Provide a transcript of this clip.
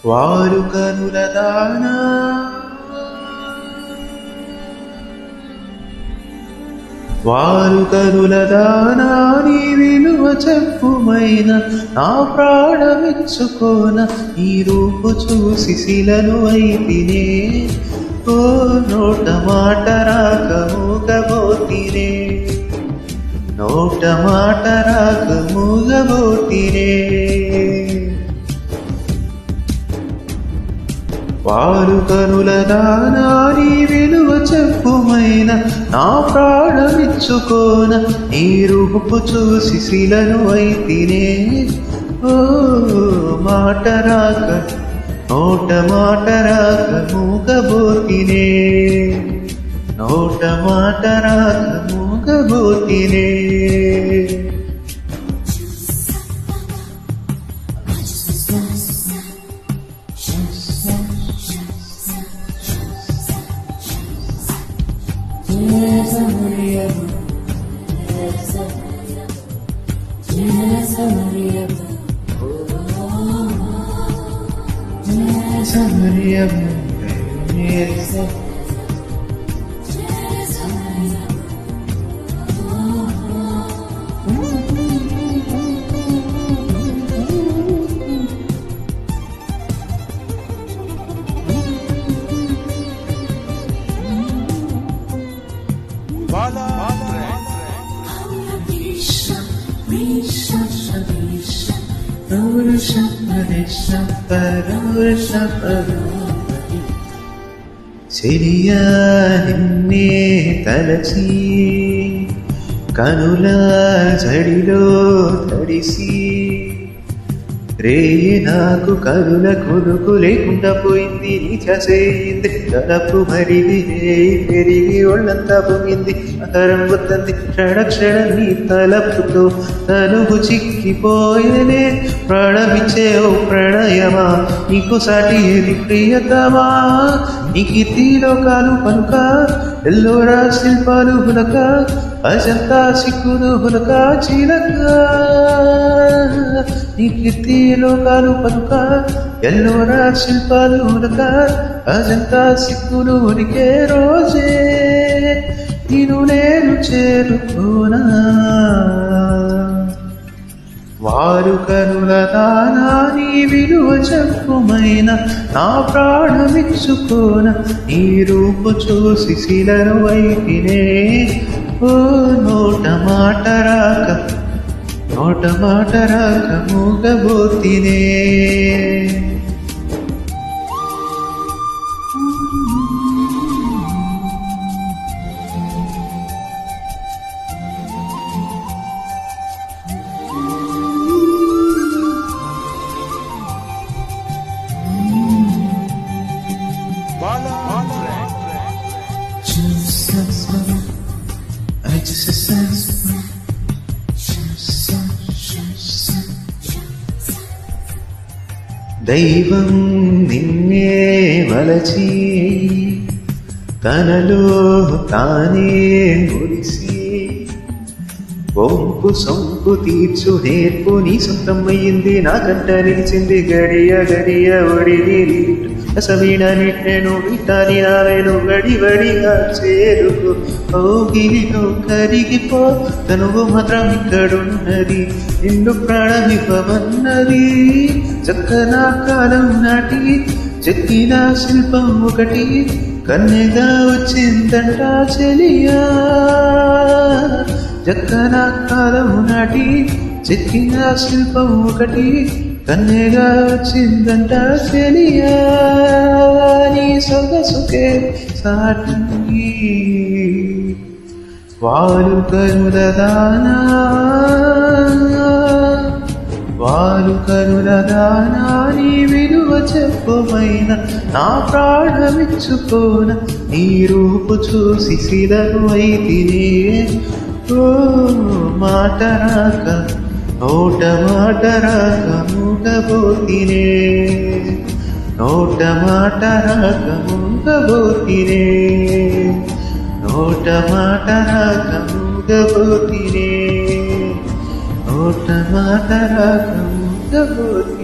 వారు కనుల దానా వారు కనుల దానా నీ విలువ చెప్పుమైన నా ప్రాణమిచ్చుకోన ఈ రూపు చూసి శిలను అయితినే ఓ నోట మాట రాక మూగబోతినే నోట మాట రాక మూగబోతినే వారు కనుల దానా నీ విలువ చెప్పుమైన నా ప్రాణమిచ్చుకోన నీ రూపు చూసి శిలను అయితినే ఓ మాట రాక నోట మాట రాక మూగబోతినే నోట మాట రాక మూగబోతినే చెలియా నిన్నే తలచి కనుల జడిలో తడిసి రేయి నాకు కరుల కొనుకు లేకుండా పోయింది నీ చేయింది తలపు మరిది రేయి పెరిగి ఒళ్ళంతా పొంగింది అకరం గుర్తంది క్షణ నీ తలపుతో తనుగు చిక్కిపోయేనే ప్రాణమిచ్చే ఓ ప్రణయమా నీకు సాటి ఏది ప్రియతమా నీకి తీలోకాలు పలుక ఎల్లోరా శిల్పాలు హులక అజంతా సిక్కులు హులక చిలక నీకి తీలోకాలు పలుక ఎల్లోరా శిల్పాలు హులక అజంతా సిక్కులు ఉనికే రోజే నేను చేరుకోనా వారు కనుల దానా నీ విలువ చెప్పుమైన నా ప్రాణమిచ్చుకోన నీ రూపు చూసి శిలను అయితినే ఓ నోట మాట రాక మూగబోతినే దైవం నిన్నే వలచి తనలో తానే మురిసి వంపు సొంపు తీర్చు నేర్పు నీ సొంతమయ్యింది నాకంట నిలిచింది గడియ ఒడిని రసవీణ నిట్టెను విటాని నావేను వడిగా చేరుకు ఓగిలిలో కరిగిపో తనువు మాత్రం ఇక్కడున్నది నిన్ను ప్రాణమివ్వమన్నది చక్కన కాలం నాటి చెక్కిన శిల్పం ఒకటి కన్నెగా వచ్చిందంట చెలియా చక్కన కాలం నాటి చెక్కిన శిల్పం ఒకటి కన్నెగా వచ్చిందంట చెలియా నీ సొగసుకే సాటి వారు కనుల దానా నీ విలువ చెప్పుమైన నా ప్రాణమిచ్చుకోన నీ రూపు చూసి శిలను అయితినే ఓ మాట రాక నోట మాట రాక మూగబోతినే నోట మాట రాక మూగబోతినే నోట మాట రాక మూగబోతినే నోట మాట రాక మూగబోతినే